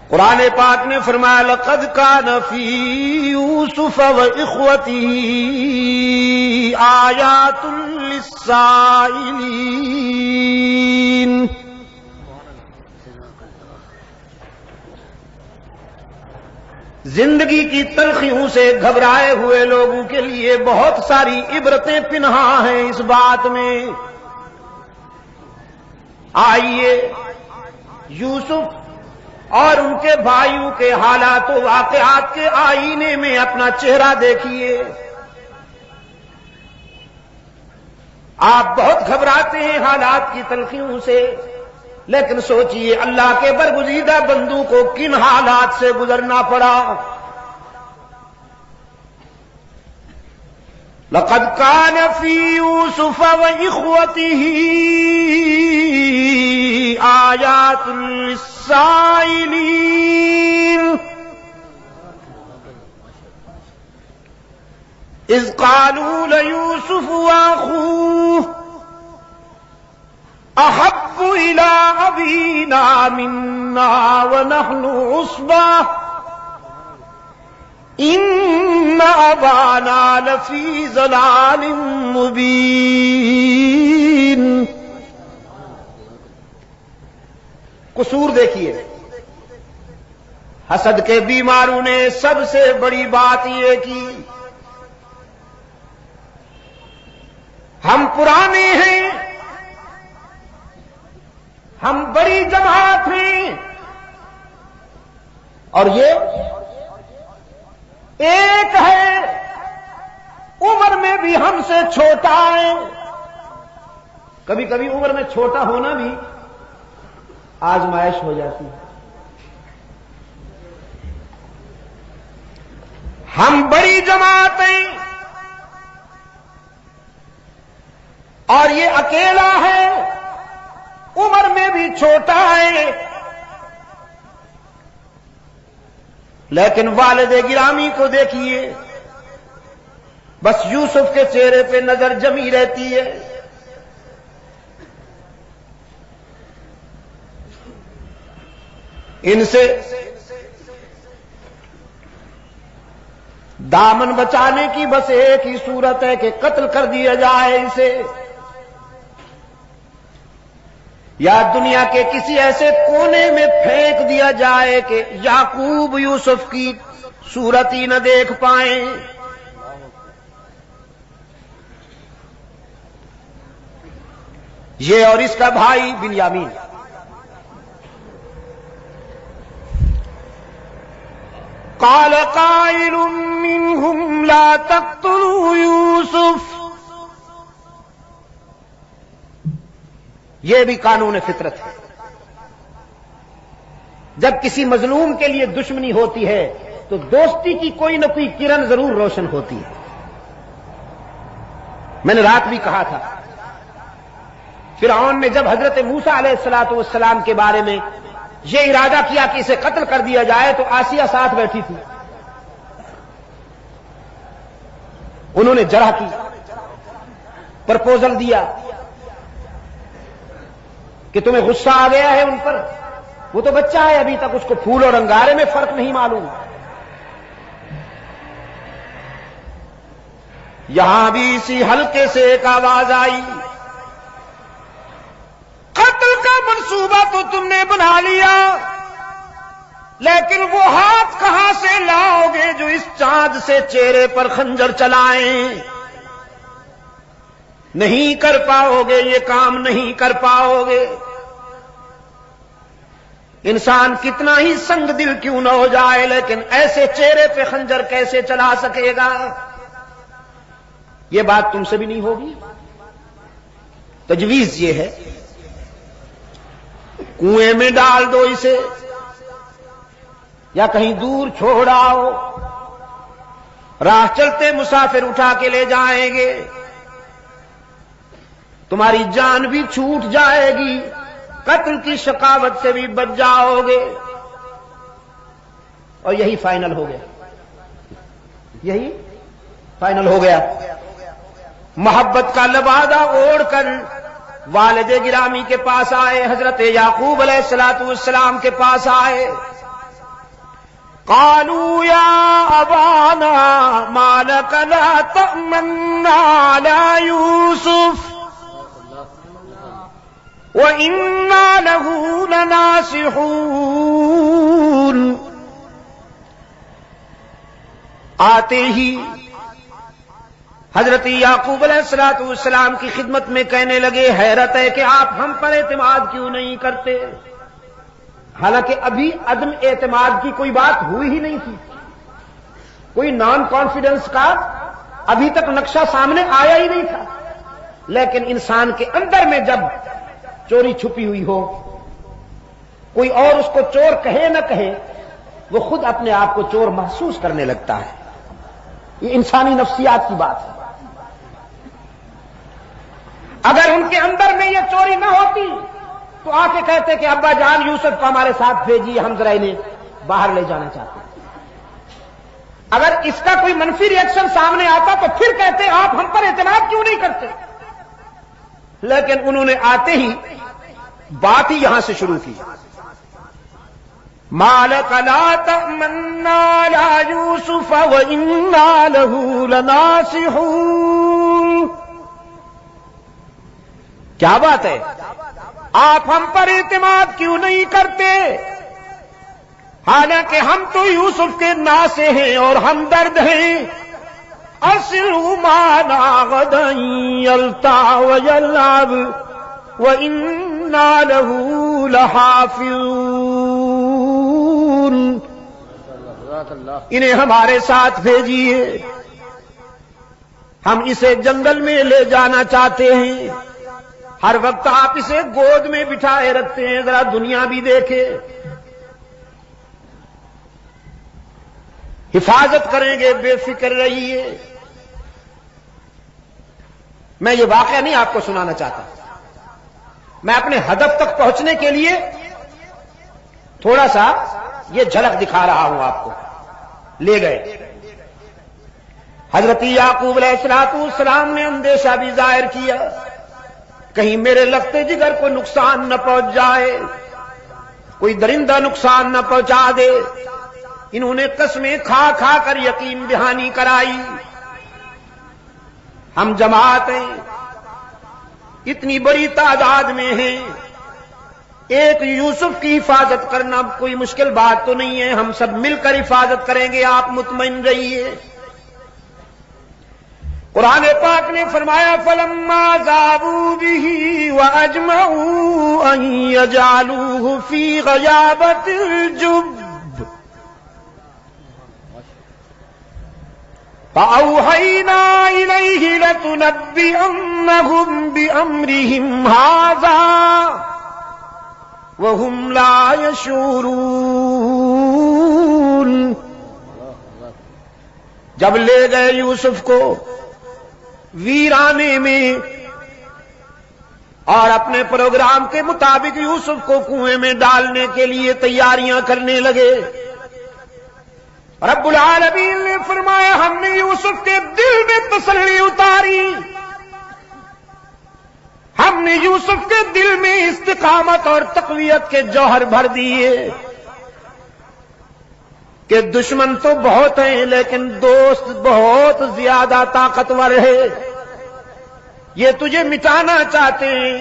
قرآن پاک نے فرمایا لقد کان فی یوسف و اخوتہ آیات للسائلین. زندگی کی تلخیوں سے گھبرائے ہوئے لوگوں کے لیے بہت ساری عبرتیں پنہاں ہیں اس بات میں. آئیے یوسف اور ان کے بھائیوں کے حالات و واقعات کے آئینے میں اپنا چہرہ دیکھیے. آپ بہت گھبراتے ہیں حالات کی تلخیوں سے، لیکن سوچئے اللہ کے برگزیدہ بندوں کو کن حالات سے گزرنا پڑا. لقد كان في يوسف وإخوته آيات للسائلين إذ قالوا ليوسف وأخوه أحب إلى أبينا منا ونحن عصبة إن أبانا لفي ضلال مبين. قصور دیکھیے، حسد کے بیماروں نے سب سے بڑی بات یہ کی، ہم پرانے ہیں، ہم بڑی جماعت ہیں، اور یہ ایک ہے عمر میں بھی ہم سے چھوٹا ہے. کبھی کبھی عمر میں چھوٹا ہونا بھی آزمائش ہو جاتی ہے. ہم بڑی جماعت ہیں اور یہ اکیلا ہے، عمر میں بھی چھوٹا ہے. لیکن والد گرامی کو دیکھیے، بس یوسف کے چہرے پہ نظر جمی رہتی ہے. ان سے دامن بچانے کی بس ایک ہی صورت ہے کہ قتل کر دیا جائے اسے، یا دنیا کے کسی ایسے کونے میں پھینک دیا جائے کہ یعقوب یوسف کی صورت ہی نہ دیکھ پائیں. یہ اور اس کا بھائی بنیامین. قال قائل منهم لا تقتلوا یوسف. یہ بھی قانون فطرت ہے، جب کسی مظلوم کے لیے دشمنی ہوتی ہے تو دوستی کی کوئی نہ کوئی کرن ضرور روشن ہوتی ہے. میں نے رات بھی کہا تھا، فرعون نے جب حضرت موسیٰ علیہ السلام کے بارے میں یہ ارادہ کیا کہ اسے قتل کر دیا جائے تو آسیہ ساتھ بیٹھی تھی. انہوں نے جرح کی، پرپوزل دیا کہ تمہیں غصہ آ گیا ہے ان پر، وہ تو بچہ ہے ابھی تک، اس کو پھول اور انگارے میں فرق نہیں معلوم. یہاں بھی اسی حلقے سے ایک آواز آئی، قتل کا منصوبہ تو تم نے بنا لیا، لیکن وہ ہاتھ کہاں سے لاؤ گے جو اس چاند سے چہرے پر خنجر چلائیں؟ نہیں کر پاؤ گے، یہ کام نہیں کر پاؤ گے. انسان کتنا ہی سنگ دل کیوں نہ ہو جائے، لیکن ایسے چہرے پہ خنجر کیسے چلا سکے گا؟ یہ بات تم سے بھی نہیں ہوگی. تجویز یہ ہے، کنویں میں ڈال دو اسے یا کہیں دور چھوڑ آؤ، راہ چلتے مسافر اٹھا کے لے جائیں گے، تمہاری جان بھی چھوٹ جائے گی، قتل کی شقاوت سے بھی بچ جاؤ گے. اور یہی فائنل ہو گیا، یہی فائنل ہو گیا. محبت کا لبادہ اوڑھ کر والد گرامی کے پاس آئے، حضرت یعقوب علیہ السلام کے پاس آئے. قالوا يا أبانا ما لك لا تأمنا على يوسف وإنا له لناصحون. آتے ہی حضرت یعقوب علیہ الصلوۃ والسلام کی خدمت میں کہنے لگے حیرت ہے کہ آپ ہم پر اعتماد کیوں نہیں کرتے؟ حالانکہ ابھی عدم اعتماد کی کوئی بات ہوئی ہی نہیں تھی، کوئی نان کانفیڈنس کا ابھی تک نقشہ سامنے آیا ہی نہیں تھا. لیکن انسان کے اندر میں جب چوری چھپی ہوئی ہو، کوئی اور اس کو چور کہے نہ کہے، وہ خود اپنے آپ کو چور محسوس کرنے لگتا ہے. یہ انسانی نفسیات کی بات ہے. اگر ان کے اندر میں یہ چوری نہ ہوتی تو آ کے کہتے کہ ابا جان یوسف کو ہمارے ساتھ بھیجیے، ہم ذرا انہیں باہر لے جانا چاہتے ہیں. اگر اس کا کوئی منفی ری ایکشن سامنے آتا تو پھر کہتے آپ ہم پر اعتماد کیوں نہیں کرتے. لیکن انہوں نے آتے ہی بات ہی یہاں سے شروع کی. مالک لا تأمنا على یوسف وإنا له لناصحون. کیا بات ہے، آپ ہم پر اعتماد کیوں نہیں کرتے؟ حالانکہ ہم تو یوسف کے ناصح ہیں اور ہمدرد ہیں. ارسلوا معنا غدا يلتع ويلعب وإنا له لحافظون. انہیں ہمارے ساتھ بھیجیے، ہم اسے جنگل میں لے جانا چاہتے ہیں. ہر وقت آپ اسے گود میں بٹھائے رکھتے ہیں، ذرا دنیا بھی دیکھے. حفاظت کریں گے، بے فکر رہیے. میں یہ واقعہ نہیں آپ کو سنانا چاہتا، میں اپنے ہدف تک پہنچنے کے لیے تھوڑا سا یہ جھلک دکھا رہا ہوں آپ کو. لے گئے حضرت یعقوب علیہ السلام نے اندیشہ بھی ظاہر کیا، کہیں میرے لگتے جگر کو نقصان نہ پہنچ جائے، کوئی درندہ نقصان نہ پہنچا دے. انہوں نے قسمیں کھا کھا کر یقین دہانی کرائی. ہم جماعت ہیں، اتنی بڑی تعداد میں ہیں، ایک یوسف کی حفاظت کرنا کوئی مشکل بات تو نہیں ہے، ہم سب مل کر حفاظت کریں گے، آپ مطمئن رہیے. قرآن پاک نے فرمایا فلما ذابوا به واجمعوا ان يجعلوه في غيابة الجب فأوحينا إليه لتنبئنهم بأمرهم هذا وهم لا يشعرون. جب لے گئے یوسف کو ویرانے میں اور اپنے پروگرام کے مطابق یوسف کو کنویں میں ڈالنے کے لیے تیاریاں کرنے لگے، رب العالمین نے فرمایا ہم نے یوسف کے دل میں تسلی اتاری، ہم نے یوسف کے دل میں استقامت اور تقویت کے جوہر بھر دیے کہ دشمن تو بہت ہیں لیکن دوست بہت زیادہ طاقتور ہے. یہ تجھے مٹانا چاہتے ہیں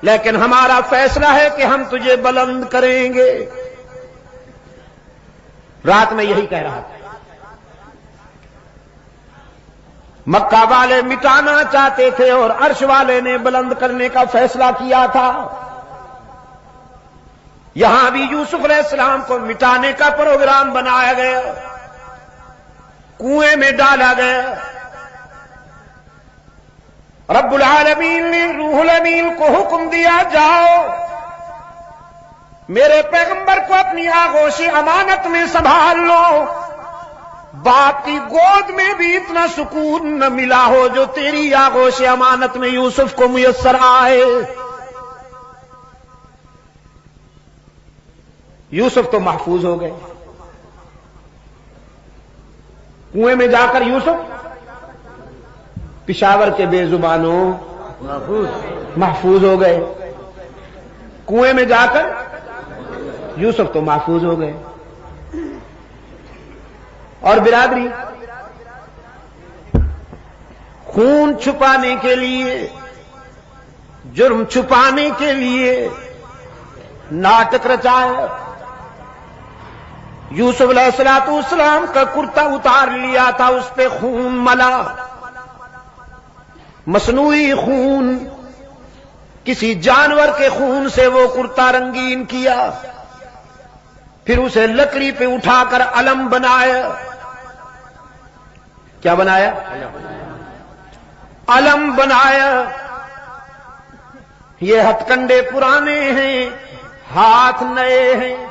لیکن ہمارا فیصلہ ہے کہ ہم تجھے بلند کریں گے. رات میں یہی کہہ رہا تھا. مکہ والے مٹانا چاہتے تھے اور عرش والے نے بلند کرنے کا فیصلہ کیا تھا. یہاں بھی یوسف علیہ السلام کو مٹانے کا پروگرام بنایا گیا، کنویں میں ڈالا گیا. رب العالمین نے روح الامین کو حکم دیا جاؤ میرے پیغمبر کو اپنی آغوش امانت میں سنبھال لو. باپ کی گود میں بھی اتنا سکون نہ ملا ہو جو تیری آغوش امانت میں یوسف کو میسر آئے. یوسف تو محفوظ ہو گئے. کنویں میں جا کر یوسف پشاور کے بے زبانوں محفوظ ہو گئے. کنویں میں جا کر یوسف تو محفوظ ہو گئے. اور برادری، خون چھپانے کے لیے، جرم چھپانے کے لیے ناٹک رچایا۔ یوسف علیہ السلام کا کرتا اتار لیا تھا، اس پہ خون ملا، مصنوعی خون، کسی جانور کے خون سے وہ کرتا رنگین کیا، پھر اسے لکڑی پہ اٹھا کر علم بنایا۔ کیا بنایا؟ علم بنایا۔ یہ ہتھ کنڈے پرانے ہیں، ہاتھ نئے ہیں۔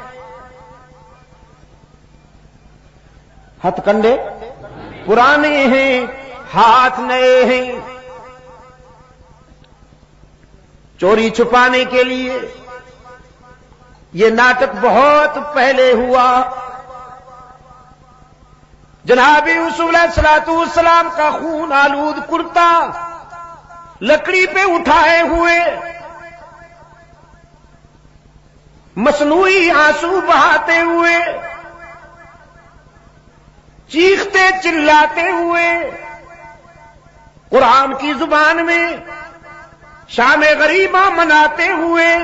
ہتھ کنڈے پرانے ہیں، ہاتھ نئے ہیں۔ چوری چھپانے کے لیے یہ ناٹک بہت پہلے ہوا۔ جناب یوسف علیہ السلام کا خون آلود کرتا لکڑی پہ اٹھائے ہوئے، مصنوعی آنسو بہاتے ہوئے، چیختے چلاتے ہوئے، قرآن کی زبان میں شام غریبہ مناتے ہوئے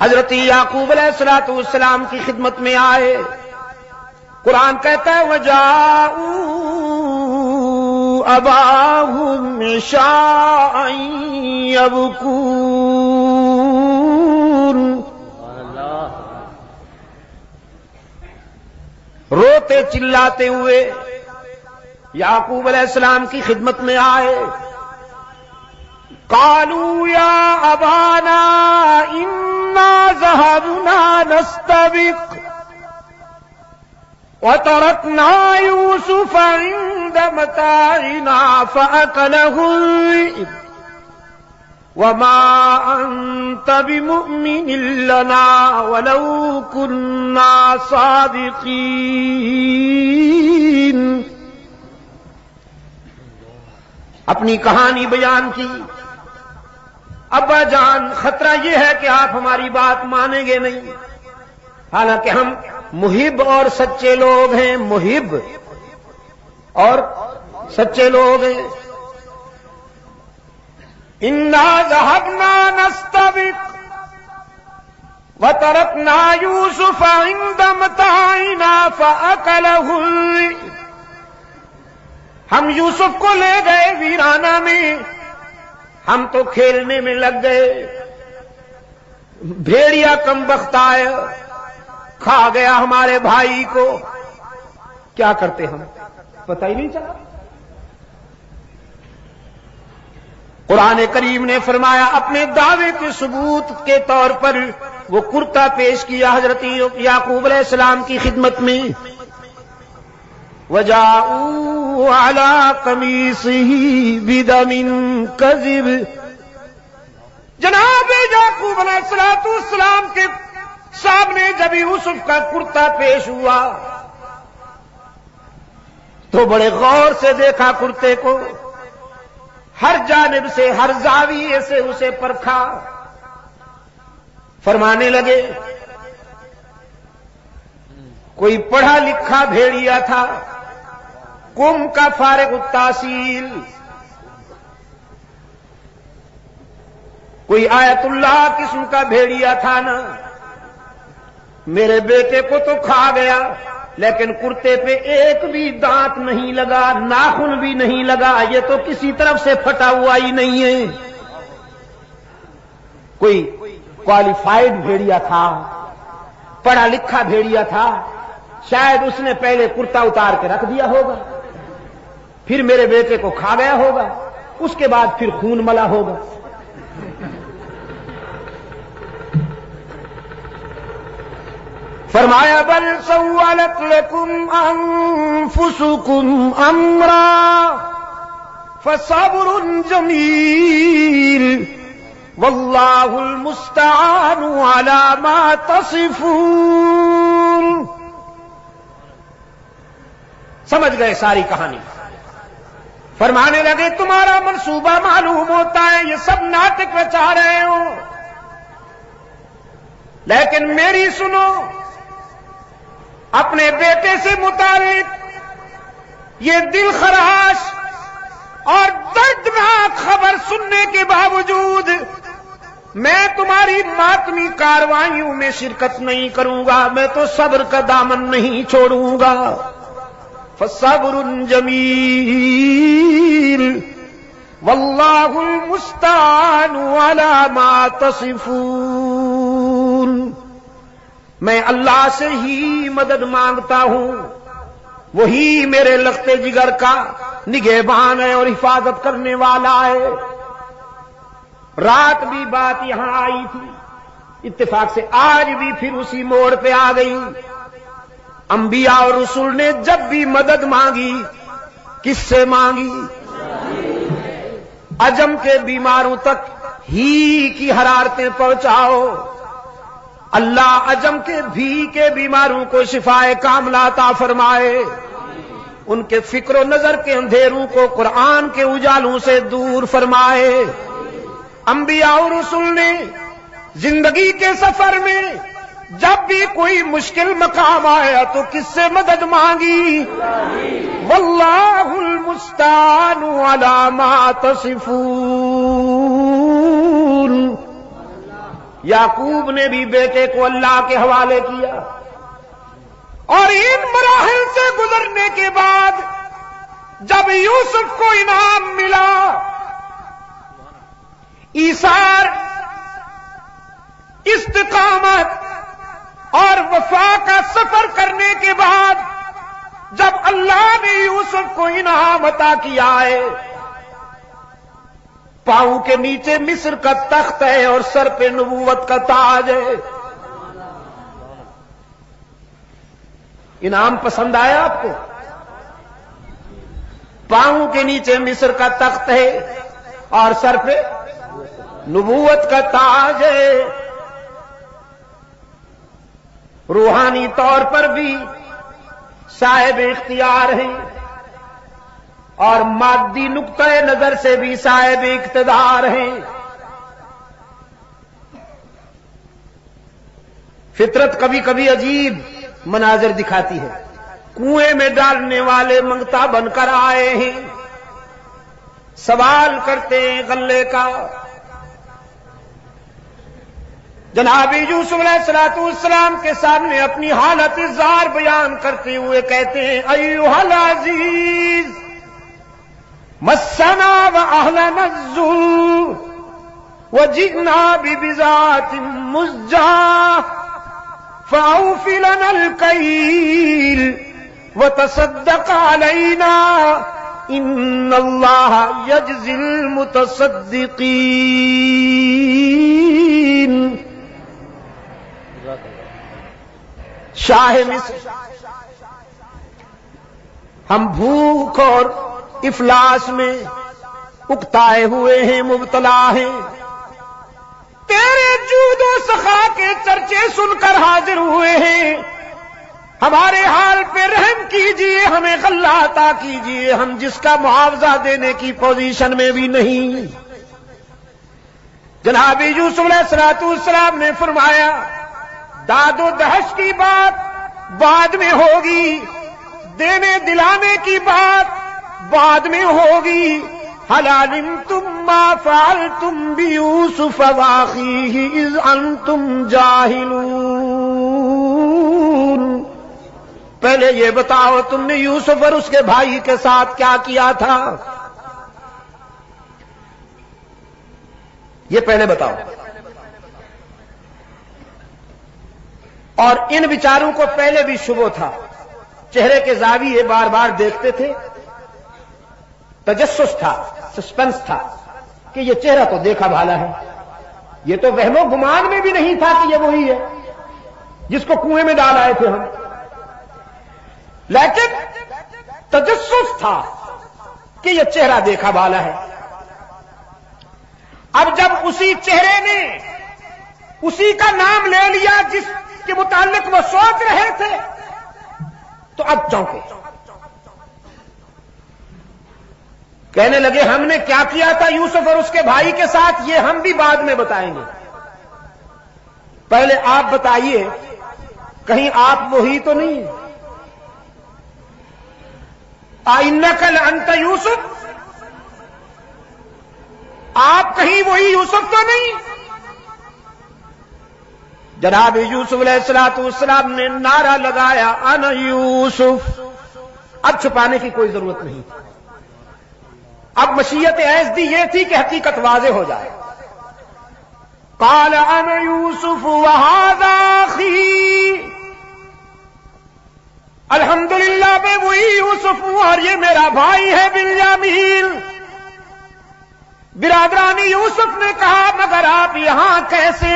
حضرت یعقوب علیہ السلام کی خدمت میں آئے۔ قرآن کہتا ہے وَجَاءُوا أَبَاهُمْ عِشَاءً يَبْكُونَ۔ روتے چلاتے ہوئے یعقوب علیہ السلام کی خدمت میں آئے۔ قالوا یا ابانا انا ذهبنا نستبق وتركنا يوسف عند متاعنا فأكله الذئب وما أنت بمؤمن لنا ولو كنا صادقين۔ اپنی کہانی بیان کی۔ ابا جان خطرہ یہ ہے کہ آپ ہماری بات مانیں گے نہیں، حالانکہ ہم محب اور سچے لوگ ہیں، محب اور سچے لوگ ہیں۔ انا ذهبنا نستبق وتركنا يوسف عند متاعنا فأكله الذئب۔ ہم یوسف کو لے گئے ویرانہ میں، ہم تو کھیلنے میں لگ گئے، بھیڑیا کم بخت آیا، کھا گیا ہمارے بھائی کو۔ کیا کرتے ہم، پتہ ہی نہیں چلا۔ قرآن کریم نے فرمایا اپنے دعوے کے ثبوت کے طور پر وہ کرتا پیش کیا حضرت یعقوب علیہ السلام کی خدمت میں۔ وَجَاءُوا عَلَىٰ قَمِيصِهِ بِدَمٍ كَذِبٍ۔ جناب یعقوب علیہ السلام کے سامنے جب یوسف کا کرتا پیش ہوا تو بڑے غور سے دیکھا کرتے کو، ہر جانب سے، ہر زاویے سے اسے پرکھا۔ فرمانے لگے کوئی پڑھا لکھا بھیڑیا تھا، قوم کا فارغ التحصیل، کوئی آیت اللہ قسم کا بھیڑیا تھا نا۔ میرے بیٹے کو تو کھا گیا، لیکن کرتے پہ ایک بھی دانت نہیں لگا، ناخن بھی نہیں لگا، یہ تو کسی طرف سے پھٹا ہوا ہی نہیں ہے۔ کوئی کوالیفائڈ بھیڑیا تھا، پڑھا لکھا بھیڑیا تھا، شاید اس نے پہلے کرتا اتار کے رکھ دیا ہوگا، پھر میرے بیٹے کو کھا گیا ہوگا، اس کے بعد پھر خون ملا ہوگا۔ فرمایا بل سولت لکم انفسکم امرا فصبر جمیل واللہ المستعان علی ما تصفون۔ سمجھ گئے ساری کہانی؟ فرمانے لگے تمہارا منصوبہ معلوم ہوتا ہے، یہ سب ناٹک رچا رہے ہو، لیکن میری سنو، اپنے بیٹے سے متعلق یہ دل خراش اور دردناک خبر سننے کے باوجود میں تمہاری ماتمی کاروائیوں میں شرکت نہیں کروں گا، میں تو صبر کا دامن نہیں چھوڑوں گا۔ فصبر جمیل واللہ المستعان علی ما تصفون۔ میں اللہ سے ہی مدد مانگتا ہوں، وہی میرے لخت جگر کا نگہبان ہے اور حفاظت کرنے والا ہے۔ رات بھی بات یہاں آئی تھی، اتفاق سے آج بھی پھر اسی موڑ پہ آ گئی۔ انبیاء اور رسول نے جب بھی مدد مانگی کس سے مانگی؟ عجم کے بیماروں تک ہی کی حرارتیں پہنچاؤ، اللہ عجم کے بھی کے بیماروں کو شفائے کاملہ عطا فرمائے، ان کے فکر و نظر کے اندھیروں کو قرآن کے اجالوں سے دور فرمائے۔ انبیاء اور رسول نے زندگی کے سفر میں جب بھی کوئی مشکل مقام آیا تو کس سے مدد مانگی؟ واللہ المستعان علی ما تصفون۔ یعقوب نے بھی بیٹے کو اللہ کے حوالے کیا، اور ان مراحل سے گزرنے کے بعد جب یوسف کو انعام ملا، ایثار، استقامت اور وفا کا سفر کرنے کے بعد جب اللہ نے یوسف کو انعام عطا کیا ہے، پاؤں کے نیچے مصر کا تخت ہے اور سر پہ نبوت کا تاج ہے۔ انعام پسند آیا آپ کو؟ پاؤں کے نیچے مصر کا تخت ہے اور سر پہ نبوت کا تاج ہے۔ روحانی طور پر بھی صاحب اختیار ہیں اور مادی نقطۂ نظر سے بھی صاحب اقتدار ہیں۔ فطرت کبھی کبھی عجیب مناظر دکھاتی ہے۔ کنویں میں ڈالنے والے منگتا بن کر آئے ہیں، سوال کرتے ہیں غلے کا۔ جناب یوسف علیہ السلام کے سامنے اپنی حالت اظہار بیان کرتے ہوئے کہتے ہیں ایھا العزیز مسنا واہلنا الذل وجئنا ببضاعة مزجاة فاوف لنا الكيل وتصدق علينا ان اللہ یجزی المتصدقین۔ شاہ مصر، ہم بھوک اور افلاس میں اکتائے ہوئے ہیں، مبتلا ہیں، تیرے جود و سخا کے چرچے سن کر حاضر ہوئے ہیں، ہمارے حال پہ رحم کیجئے، ہمیں غلہ عطا کیجئے، ہم جس کا معاوضہ دینے کی پوزیشن میں بھی نہیں۔ جناب یوسف علیہ السلام نے فرمایا داد و دہش کی بات بعد میں ہوگی، دینے دلانے کی بات بعد میں ہوگی۔ هل علمتم ما فعلتم بيوسف واخيه اذ انتم جاهلون؟ پہلے یہ بتاؤ تم نے یوسف اور اس کے بھائی کے ساتھ کیا کیا تھا، یہ پہلے بتاؤ۔ اور ان بیچاروں کو پہلے بھی شبہ تھا، چہرے کے زاویے بار بار دیکھتے تھے، تجسس تھا، سسپنس تھا کہ یہ چہرہ تو دیکھا بھالا ہے، یہ تو وہم و گمان میں بھی نہیں تھا کہ یہ وہی ہے جس کو کنویں میں ڈال آئے تھے ہم، لیکن تجسس تھا کہ یہ چہرہ دیکھا بھالا ہے۔ اب جب اسی چہرے نے اسی کا نام لے لیا جس کے متعلق وہ سوچ رہے تھے تو اب چونکے، کہنے لگے ہم نے کیا کیا تھا یوسف اور اس کے بھائی کے ساتھ یہ ہم بھی بعد میں بتائیں گے، پہلے آپ بتائیے کہیں آپ وہی تو نہیں اِنَّكَ لَأَنْتَ یوسف، آپ کہیں وہی یوسف تو نہیں؟ جناب یوسف علیہ السلام نے نعرہ لگایا انا یوسف، اب چھپانے کی کوئی ضرورت نہیں، اب مشیت عزدی یہ تھی کہ حقیقت واضح ہو جائے۔ قال انا یوسف وہذا اخی، الحمدللہ میں وہی یوسف ہوں اور یہ میرا بھائی ہے بنیامین۔ برادران یوسف نے کہا مگر آپ یہاں کیسے؟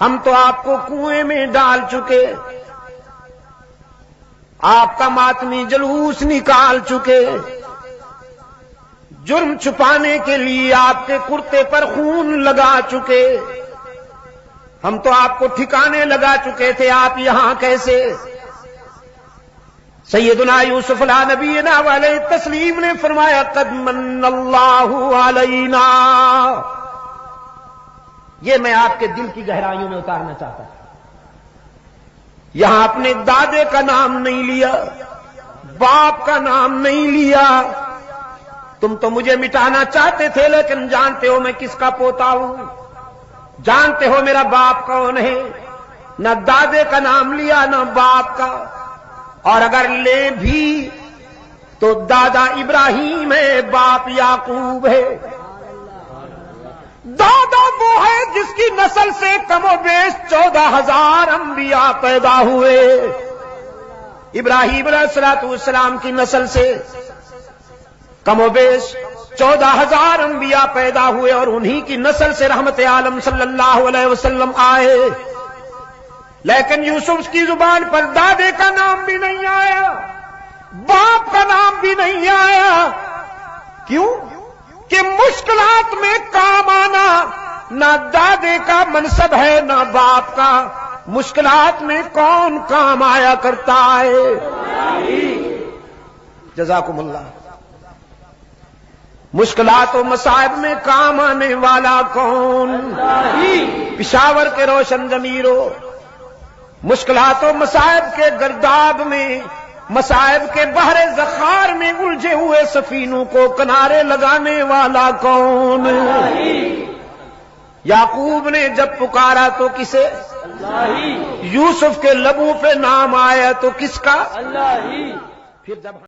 ہم تو آپ کو کنویں میں ڈال چکے، آپ کا ماتمی جلوس نکال چکے، جرم چھپانے کے لیے آپ کے کرتے پر خون لگا چکے، ہم تو آپ کو ٹھکانے لگا چکے تھے، آپ یہاں کیسے؟ سیدنا یوسف علیہ نبینا علیہ تسلیم نے فرمایا قد من اللہ علینا، یہ میں آپ کے دل کی گہرائیوں میں اتارنا چاہتا ہوں۔ یہاں اپنے دادے کا نام نہیں لیا، باپ کا نام نہیں لیا، تم تو مجھے مٹانا چاہتے تھے لیکن جانتے ہو میں کس کا پوتا ہوں، جانتے ہو میرا باپ کون ہے، نہ دادے کا نام لیا نہ باپ کا، اور اگر لے بھی تو دادا ابراہیم ہے، باپ یعقوب ہے۔ دادا وہ ہے جس کی نسل سے کم و بیش 14,000 انبیاء پیدا ہوئے، ابراہیم علیہ السلام کی نسل سے کم و بیش 14,000 انبیاء پیدا ہوئے اور انہی کی نسل سے رحمت عالم صلی اللہ علیہ وسلم آئے، لیکن یوسف کی زبان پر دادے کا نام بھی نہیں آیا، باپ کا نام بھی نہیں آیا۔ کیوں؟ کہ مشکلات میں کام آنا نہ دادے کا منصب ہے نہ باپ کا، مشکلات میں کون کام آیا کرتا ہے؟ جزاکم اللہ۔ مشکلات و مصائب میں کام آنے والا کون؟ پشاور کے روشن ضمیروں، مشکلات و مصائب کے گرداب میں، مصائب کے بحر زخار میں الجھے ہوئے سفینوں کو کنارے لگانے والا کون؟ یعقوب نے جب پکارا تو کسے؟ یوسف کے لبوں پہ نام آیا تو کس کا؟ پھر جب